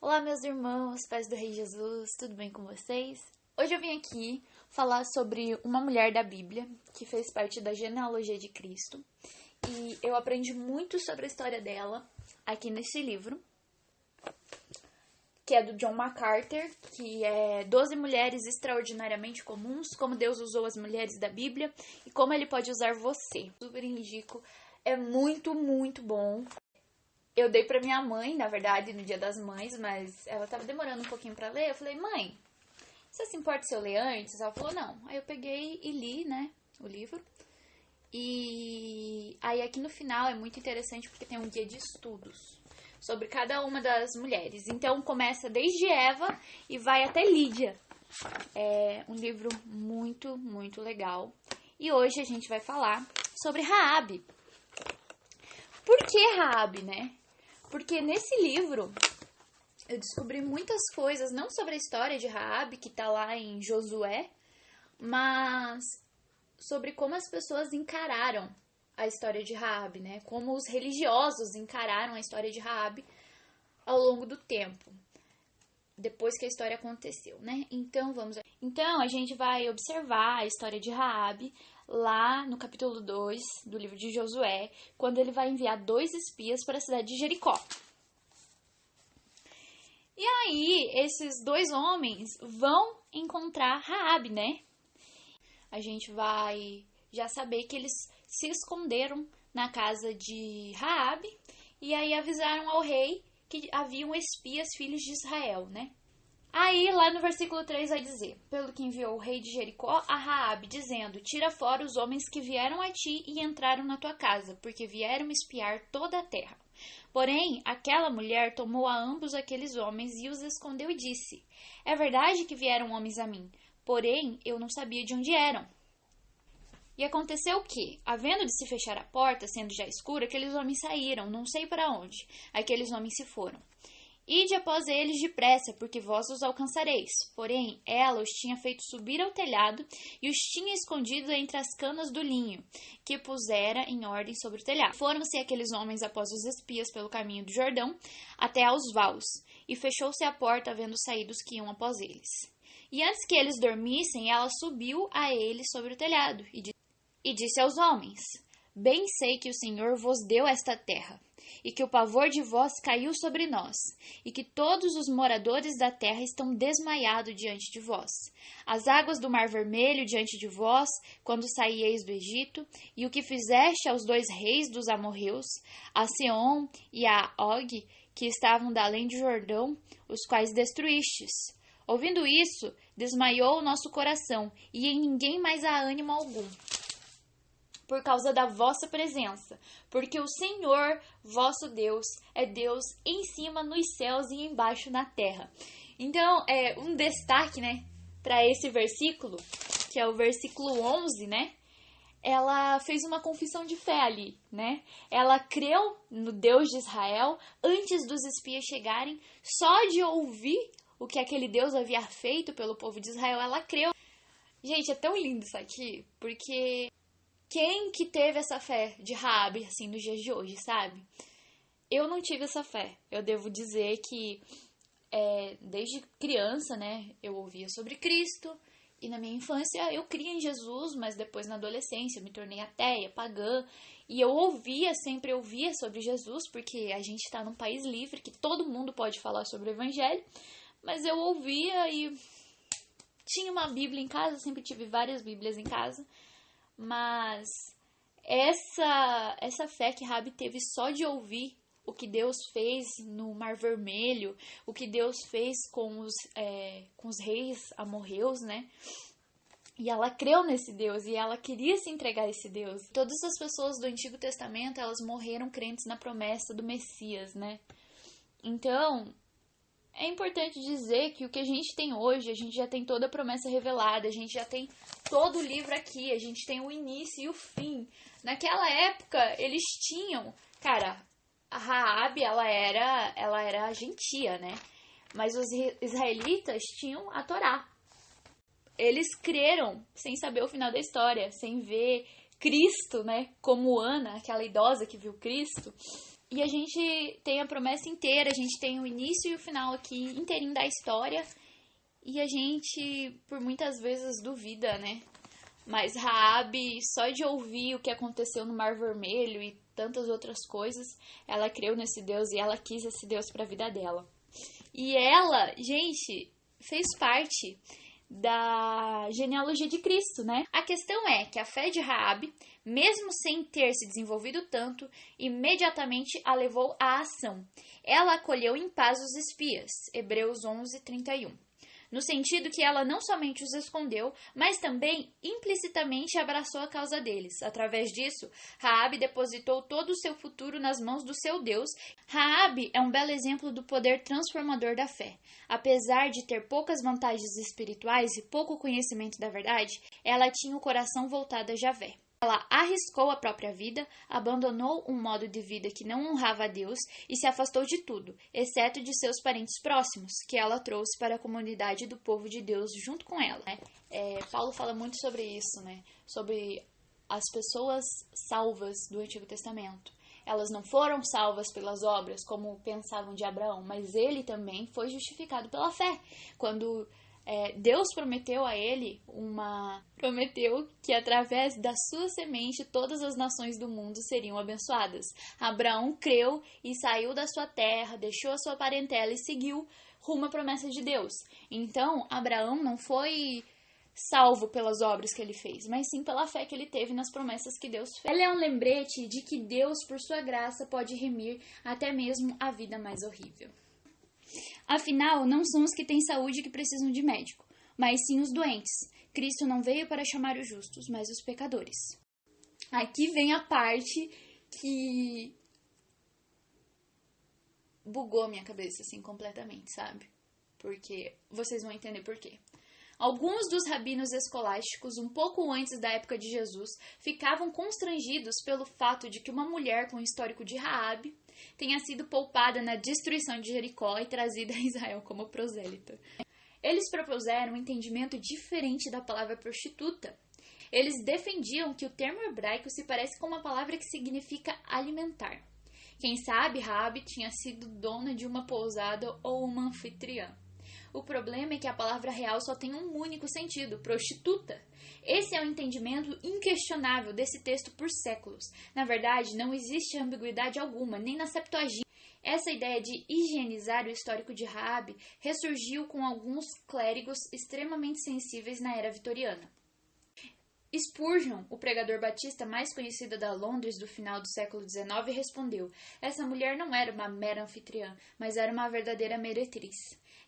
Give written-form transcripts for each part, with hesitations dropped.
Olá, meus irmãos, paz do Rei Jesus, tudo bem com vocês? Hoje eu vim aqui falar sobre uma mulher da Bíblia que fez parte da genealogia de Cristo e eu aprendi muito sobre a história dela aqui nesse livro, que é do John MacArthur, que é 12 mulheres extraordinariamente comuns, como Deus usou as mulheres da Bíblia e como Ele pode usar você. Super indico, é muito, muito bom. Eu dei pra minha mãe, na verdade, no Dia das Mães, mas ela tava demorando um pouquinho pra ler. Eu falei, mãe, você se importa se eu ler antes? Ela falou, não. Aí eu peguei e li, né, o livro. E aí aqui no final é muito interessante porque tem um guia de estudos sobre cada uma das mulheres. Então começa desde Eva e vai até Lídia. É um livro muito, muito legal. E hoje a gente vai falar sobre Raabe. Por que Raabe, né? Porque nesse livro eu descobri muitas coisas, não sobre a história de Raabe, que tá lá em Josué, mas sobre como as pessoas encararam a história de Raabe, né? Como os religiosos encararam a história de Raabe ao longo do tempo, depois que a história aconteceu, né? Então a gente vai observar a história de Raabe lá no capítulo 2 do livro de Josué, quando ele vai enviar 2 espias para a cidade de Jericó. E aí, esses 2 homens vão encontrar Raabe, né? A gente vai já saber que eles se esconderam na casa de Raabe e aí avisaram ao rei que haviam espias filhos de Israel, né? Aí, lá no versículo 3 vai dizer, pelo que enviou o rei de Jericó a Raabe, dizendo, tira fora os homens que vieram a ti e entraram na tua casa, porque vieram espiar toda a terra. Porém, aquela mulher tomou a ambos aqueles homens e os escondeu e disse, é verdade que vieram homens a mim, porém eu não sabia de onde eram. E aconteceu que, havendo de se fechar a porta, sendo já escura, aqueles homens saíram, não sei para onde. Aqueles homens se foram. Ide após eles depressa, porque vós os alcançareis. Porém, ela os tinha feito subir ao telhado e os tinha escondido entre as canas do linho, que pusera em ordem sobre o telhado. Foram-se aqueles homens após os espias pelo caminho do Jordão, até aos vaus, e fechou-se a porta, havendo saído os que iam após eles. E antes que eles dormissem, ela subiu a eles sobre o telhado, e disse aos homens, bem sei que o Senhor vos deu esta terra, e que o pavor de vós caiu sobre nós, e que todos os moradores da terra estão desmaiados diante de vós. As águas do Mar Vermelho diante de vós, quando saíeis do Egito, e o que fizeste aos 2 reis dos amorreus, a Seom e a Og, que estavam da além do Jordão, os quais destruístes. Ouvindo isso, desmaiou o nosso coração, e em ninguém mais há ânimo algum, por causa da vossa presença, porque o Senhor, vosso Deus, é Deus em cima nos céus e embaixo na terra. Então, um destaque, né, para esse versículo, que é o versículo 11, né? Ela fez uma confissão de fé ali, né? Ela creu no Deus de Israel antes dos espias chegarem, só de ouvir o que aquele Deus havia feito pelo povo de Israel, ela creu. Gente, é tão lindo isso aqui, porque quem que teve essa fé de Raabe, assim, nos dias de hoje, sabe? Eu não tive essa fé. Eu devo dizer que, desde criança, né, eu ouvia sobre Cristo. E na minha infância eu cria em Jesus, mas depois na adolescência eu me tornei ateia, pagã. E eu sempre ouvia sobre Jesus, porque a gente está num país livre, que todo mundo pode falar sobre o Evangelho. Mas eu ouvia e tinha uma Bíblia em casa, sempre tive várias Bíblias em casa. Mas essa fé que Raabe teve só de ouvir o que Deus fez no Mar Vermelho, o que Deus fez com os reis amorreus, né? E ela creu nesse Deus e ela queria se entregar a esse Deus. Todas as pessoas do Antigo Testamento, elas morreram crentes na promessa do Messias, né? Então, é importante dizer que o que a gente tem hoje, a gente já tem toda a promessa revelada, a gente já tem todo o livro aqui, a gente tem o início e o fim. Naquela época, eles tinham... Cara, a Raabe, ela era gentia, né? Mas os israelitas tinham a Torá. Eles creram sem saber o final da história, sem ver Cristo, né? Como Ana, aquela idosa que viu Cristo. E a gente tem a promessa inteira, a gente tem o início e o final aqui inteirinho da história. E a gente, por muitas vezes, duvida, né? Mas Raabe, só de ouvir o que aconteceu no Mar Vermelho e tantas outras coisas, ela creu nesse Deus e ela quis esse Deus para a vida dela. E ela, gente, fez parte da genealogia de Cristo, né? A questão é que a fé de Raabe, mesmo sem ter se desenvolvido tanto, imediatamente a levou à ação. Ela acolheu em paz os espias, Hebreus 11:31. No sentido que ela não somente os escondeu, mas também implicitamente abraçou a causa deles. Através disso, Raabe depositou todo o seu futuro nas mãos do seu Deus. Raabe é um belo exemplo do poder transformador da fé. Apesar de ter poucas vantagens espirituais e pouco conhecimento da verdade, ela tinha o coração voltado a Javé. Ela arriscou a própria vida, abandonou um modo de vida que não honrava a Deus e se afastou de tudo, exceto de seus parentes próximos, que ela trouxe para a comunidade do povo de Deus junto com ela. Paulo fala muito sobre isso, né? Sobre as pessoas salvas do Antigo Testamento. Elas não foram salvas pelas obras, como pensavam de Abraão, mas ele também foi justificado pela fé. Quando Deus prometeu a ele prometeu que através da sua semente todas as nações do mundo seriam abençoadas. Abraão creu e saiu da sua terra, deixou a sua parentela e seguiu rumo à promessa de Deus. Então, Abraão não foi salvo pelas obras que ele fez, mas sim pela fé que ele teve nas promessas que Deus fez. Ela é um lembrete de que Deus, por sua graça, pode remir até mesmo a vida mais horrível. Afinal, não são os que têm saúde que precisam de médico, mas sim os doentes. Cristo não veio para chamar os justos, mas os pecadores. Aqui vem a parte que bugou a minha cabeça, assim, completamente, sabe? Porque vocês vão entender por quê. Alguns dos rabinos escolásticos, um pouco antes da época de Jesus, ficavam constrangidos pelo fato de que uma mulher com o histórico de Raabe tenha sido poupada na destruição de Jericó e trazida a Israel como prosélita. Eles propuseram um entendimento diferente da palavra prostituta. Eles defendiam que o termo hebraico se parece com uma palavra que significa alimentar. Quem sabe Raabe tinha sido dona de uma pousada ou uma anfitriã. O problema é que a palavra real só tem um único sentido, prostituta. Esse é o entendimento inquestionável desse texto por séculos. Na verdade, não existe ambiguidade alguma, nem na Septuaginta. Essa ideia de higienizar o histórico de Raabe ressurgiu com alguns clérigos extremamente sensíveis na era vitoriana. Spurgeon, o pregador batista mais conhecido da Londres do final do século XIX, respondeu: essa mulher não era uma mera anfitriã, mas era uma verdadeira meretriz.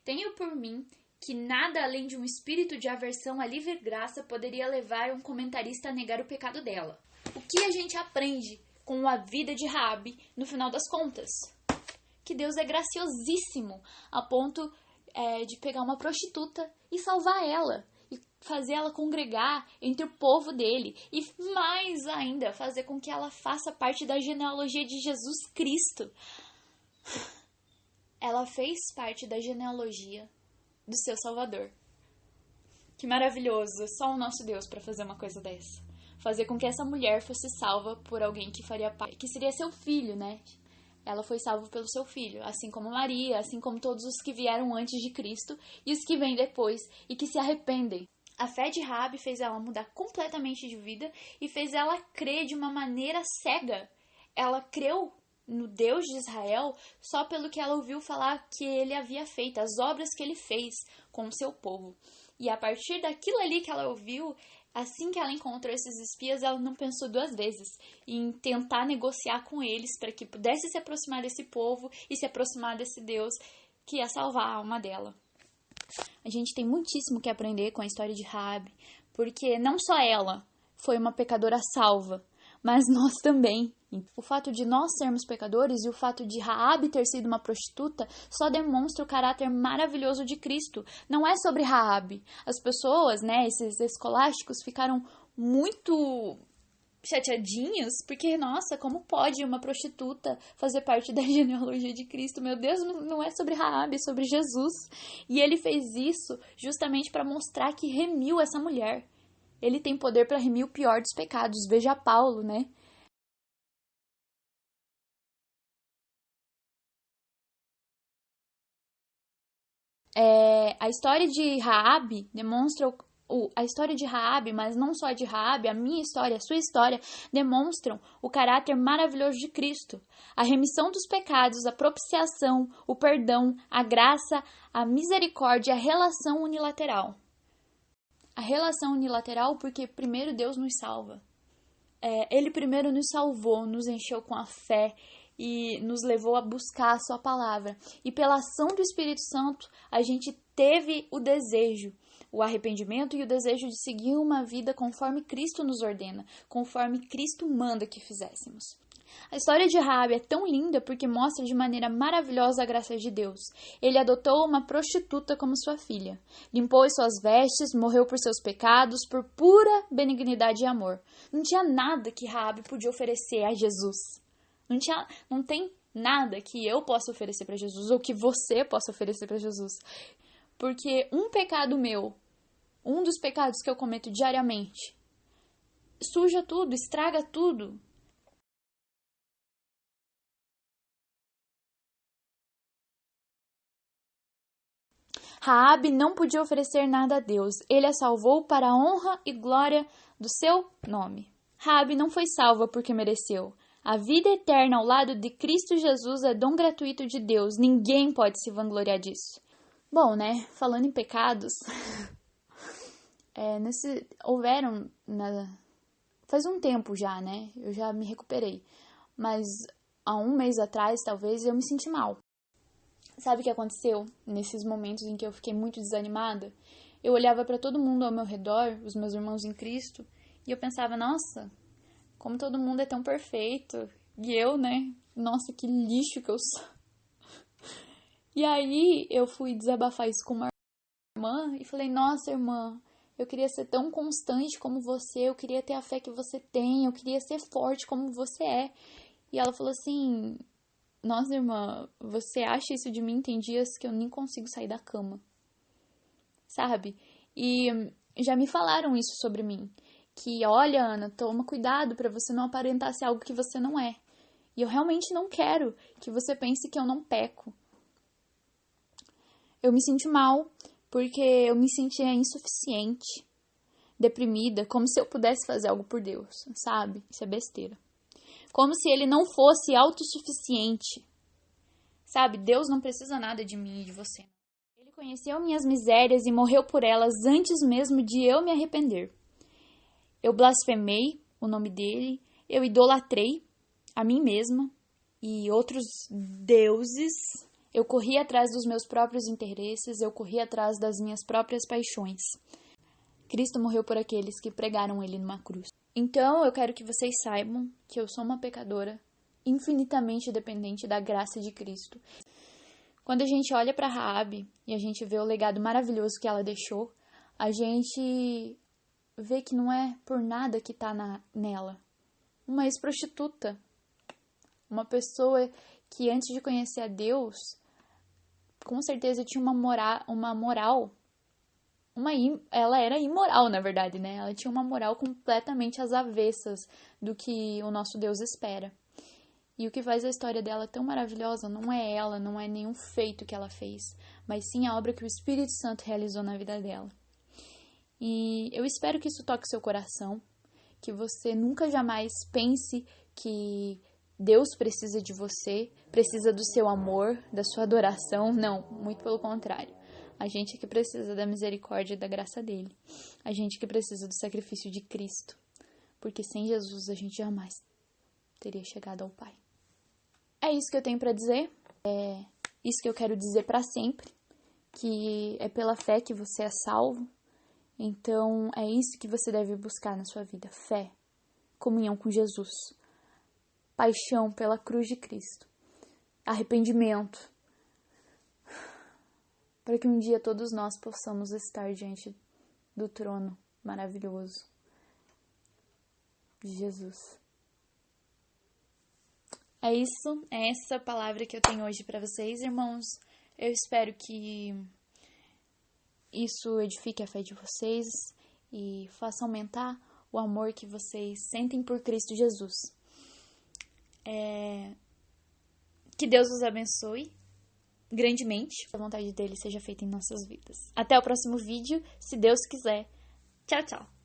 Tenho por mim que nada além de um espírito de aversão à livre graça poderia levar um comentarista a negar o pecado dela. O que a gente aprende com a vida de Raabe no final das contas? Que Deus é graciosíssimo a ponto de pegar uma prostituta e salvar ela, e fazer ela congregar entre o povo dele, e mais ainda, fazer com que ela faça parte da genealogia de Jesus Cristo. Ela fez parte da genealogia do seu Salvador. Que maravilhoso, só o nosso Deus para fazer uma coisa dessa. Fazer com que essa mulher fosse salva por alguém que faria parte, que seria seu filho, né? Ela foi salva pelo seu filho, assim como Maria, assim como todos os que vieram antes de Cristo e os que vêm depois e que se arrependem. A fé de Raabe fez ela mudar completamente de vida e fez ela crer de uma maneira cega. Ela creu no Deus de Israel só pelo que ela ouviu falar que ele havia feito, as obras que ele fez com o seu povo. E a partir daquilo ali que ela ouviu, assim que ela encontrou esses espias, ela não pensou duas vezes em tentar negociar com eles para que pudesse se aproximar desse povo e se aproximar desse Deus que ia salvar a alma dela. A gente tem muitíssimo que aprender com a história de Raabe, porque não só ela foi uma pecadora salva, mas nós também. O fato de nós sermos pecadores e o fato de Raabe ter sido uma prostituta só demonstra o caráter maravilhoso de Cristo. Não é sobre Raabe. As pessoas, esses escolásticos, ficaram muito chateadinhos, porque, nossa, como pode uma prostituta fazer parte da genealogia de Cristo? Meu Deus, não é sobre Raabe, é sobre Jesus. E ele fez isso justamente para mostrar que remiu essa mulher. Ele tem poder para remir o pior dos pecados. Veja Paulo, A história de Raabe demonstra a história de Raabe, mas não só de Raabe, a minha história, a sua história, demonstram o caráter maravilhoso de Cristo. A remissão dos pecados, a propiciação, o perdão, a graça, a misericórdia, a relação unilateral. A relação unilateral porque primeiro Deus nos salva. Ele primeiro nos salvou, nos encheu com a fé e nos levou a buscar a sua palavra. E pela ação do Espírito Santo, a gente teve o desejo, o arrependimento e o desejo de seguir uma vida conforme Cristo nos ordena, conforme Cristo manda que fizéssemos. A história de Raabe é tão linda porque mostra de maneira maravilhosa a graça de Deus. Ele adotou uma prostituta como sua filha, limpou as suas vestes, morreu por seus pecados, por pura benignidade e amor. Não tinha nada que Raabe podia oferecer a Jesus. Não tem nada que eu possa oferecer para Jesus ou que você possa oferecer para Jesus. Porque um pecado meu, um dos pecados que eu cometo diariamente, suja tudo, estraga tudo. Raabe não podia oferecer nada a Deus. Ele a salvou para a honra e glória do seu nome. Raabe não foi salva porque mereceu. A vida eterna ao lado de Cristo Jesus é dom gratuito de Deus. Ninguém pode se vangloriar disso. Bom, né? Falando em pecados, faz um tempo já, né? Eu já me recuperei. Mas há um mês atrás, talvez, eu me senti mal. Sabe o que aconteceu nesses momentos em que eu fiquei muito desanimada? Eu olhava para todo mundo ao meu redor, os meus irmãos em Cristo, e eu pensava, nossa, como todo mundo é tão perfeito. E eu, né? Nossa, que lixo que eu sou. E aí eu fui desabafar isso com uma irmã e falei, nossa, irmã, eu queria ser tão constante como você, eu queria ter a fé que você tem, eu queria ser forte como você é. E ela falou assim, nossa, irmã, você acha isso de mim? Tem dias que eu nem consigo sair da cama, sabe? E já me falaram isso sobre mim, que olha, Ana, toma cuidado para você não aparentar ser algo que você não é. E eu realmente não quero que você pense que eu não peco. Eu me senti mal porque eu me sentia insuficiente, deprimida, como se eu pudesse fazer algo por Deus, sabe? Isso é besteira. Como se ele não fosse autossuficiente. Sabe, Deus não precisa nada de mim e de você. Ele conheceu minhas misérias e morreu por elas antes mesmo de eu me arrepender. Eu blasfemei o nome dele, eu idolatrei a mim mesma e outros deuses. Eu corri atrás dos meus próprios interesses, eu corri atrás das minhas próprias paixões. Cristo morreu por aqueles que pregaram ele numa cruz. Então, eu quero que vocês saibam que eu sou uma pecadora infinitamente dependente da graça de Cristo. Quando a gente olha para Raabe e a gente vê o legado maravilhoso que ela deixou, a gente vê que não é por nada que está nela. Uma ex-prostituta, uma pessoa que antes de conhecer a Deus, com certeza tinha uma moral. Ela era imoral, na verdade, né? Ela tinha uma moral completamente às avessas do que o nosso Deus espera. E o que faz a história dela tão maravilhosa não é ela, não é nenhum feito que ela fez, mas sim a obra que o Espírito Santo realizou na vida dela. E eu espero que isso toque seu coração, que você nunca jamais pense que Deus precisa de você, precisa do seu amor, da sua adoração. Não, muito pelo contrário. A gente que precisa da misericórdia e da graça dele. A gente que precisa do sacrifício de Cristo. Porque sem Jesus a gente jamais teria chegado ao Pai. É isso que eu tenho para dizer. É isso que eu quero dizer para sempre. Que é pela fé que você é salvo. Então é isso que você deve buscar na sua vida. Fé. Comunhão com Jesus. Paixão pela cruz de Cristo. Arrependimento. Para que um dia todos nós possamos estar diante do trono maravilhoso de Jesus. É isso, é essa palavra que eu tenho hoje para vocês, irmãos. Eu espero que isso edifique a fé de vocês e faça aumentar o amor que vocês sentem por Cristo Jesus. Que Deus os abençoe grandemente. Que a vontade dele seja feita em nossas vidas. Até o próximo vídeo, se Deus quiser. Tchau, tchau!